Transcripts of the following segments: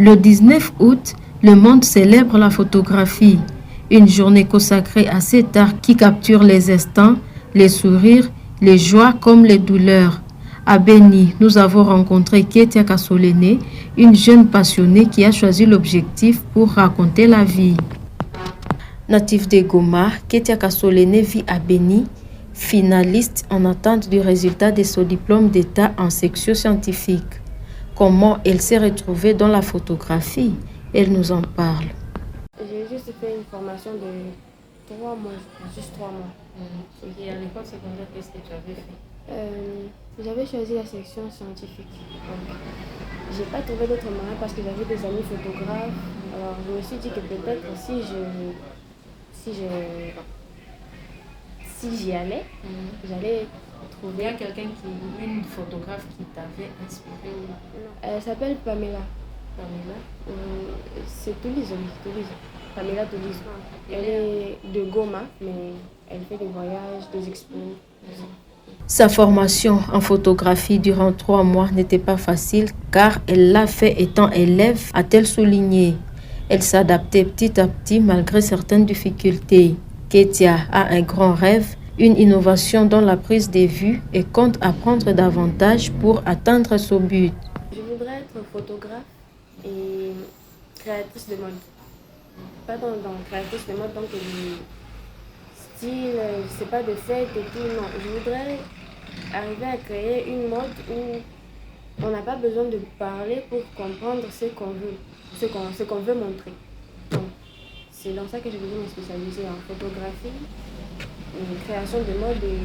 Le 19 août, le monde célèbre la photographie. Une journée consacrée à cet art qui capture les instants, les sourires, les joies comme les douleurs. À Beni, nous avons rencontré Ketia Kasolene, une jeune passionnée qui a choisi l'objectif pour raconter la vie. Native de Goma, Ketia Kasolene vit à Beni, finaliste en attente du résultat de son diplôme d'État en section scientifique. Comment elle s'est retrouvée dans la photographie? Elle nous en parle. J'ai juste fait une formation de 3 mois, juste 3 mois. Et à l'école secondaire, qu'est-ce que tu avais fait? J'avais choisi la section scientifique. J'ai pas trouvé d'autre moyen parce que j'avais des amis photographes. Alors je me suis dit que peut-être si j'y allais, j'allais trouver. Il y a quelqu'un une photographe qui t'avait inspiré? Elle s'appelle Pamela. Pamela? C'est Toulouse. Pamela Toulouse. Elle est de Goma, mais elle fait des voyages, des expos. Sa formation en photographie durant 3 mois n'était pas facile car elle l'a fait étant élève, a-t-elle souligné. Elle s'adaptait petit à petit malgré certaines difficultés. Ketia a un grand rêve, une innovation dans la prise des vues et compte apprendre davantage pour atteindre son but. Je voudrais être photographe et créatrice de mode. Pas dans créatrice de mode, donc du style, c'est pas de fête et tout, non. Je voudrais arriver à créer une mode où on n'a pas besoin de parler pour comprendre ce qu'on veut montrer. Donc, c'est dans ça que je voulais me spécialiser en photographie, création de mode et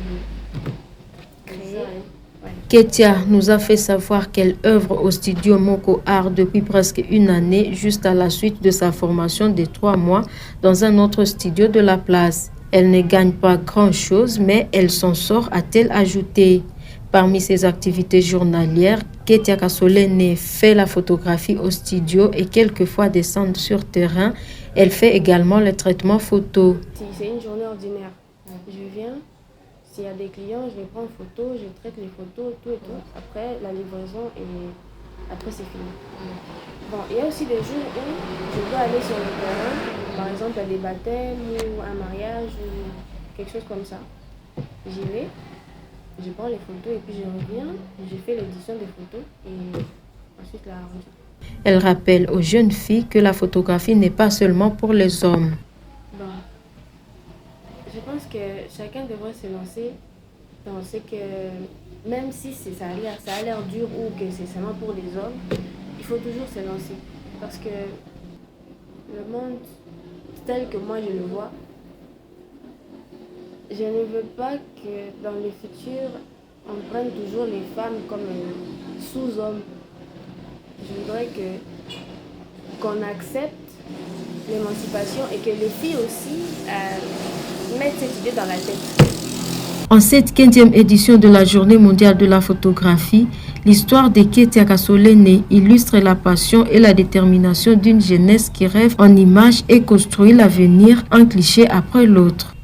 créer. Ouais. Ketia nous a fait savoir qu'elle œuvre au studio Moko Art depuis presque 1 année, juste à la suite de sa formation de 3 mois dans un autre studio de la place. Elle ne gagne pas grand-chose, mais elle s'en sort, a-t-elle ajouté. Parmi ses activités journalières, Ketia Kasolene fait la photographie au studio et quelquefois descend sur terrain. Elle fait également le traitement photo. C'est une journée ordinaire. Je viens, s'il y a des clients, je les prends en photo, je traite les photos, tout et tout. Après, la livraison et après, c'est fini. Bon, il y a aussi des jours où je dois aller sur le terrain, par exemple à des baptêmes ou un mariage ou quelque chose comme ça. J'y vais, je prends les photos et puis je reviens, je fais l'édition des photos et ensuite la rendu. Elle rappelle aux jeunes filles que la photographie n'est pas seulement pour les hommes. Bon, je pense que chacun devrait se lancer dans ce que, même si ça a l'air dur ou que c'est seulement pour les hommes, il faut toujours se lancer. Parce que le monde tel que moi je le vois, je ne veux pas que dans le futur, on prenne toujours les femmes comme sous-hommes. Je voudrais qu'on accepte l'émancipation et que les filles aussi mettent cette idée dans la tête. En cette 15e édition de la Journée mondiale de la photographie, l'histoire de Ketia Kasolene illustre la passion et la détermination d'une jeunesse qui rêve en images et construit l'avenir un cliché après l'autre.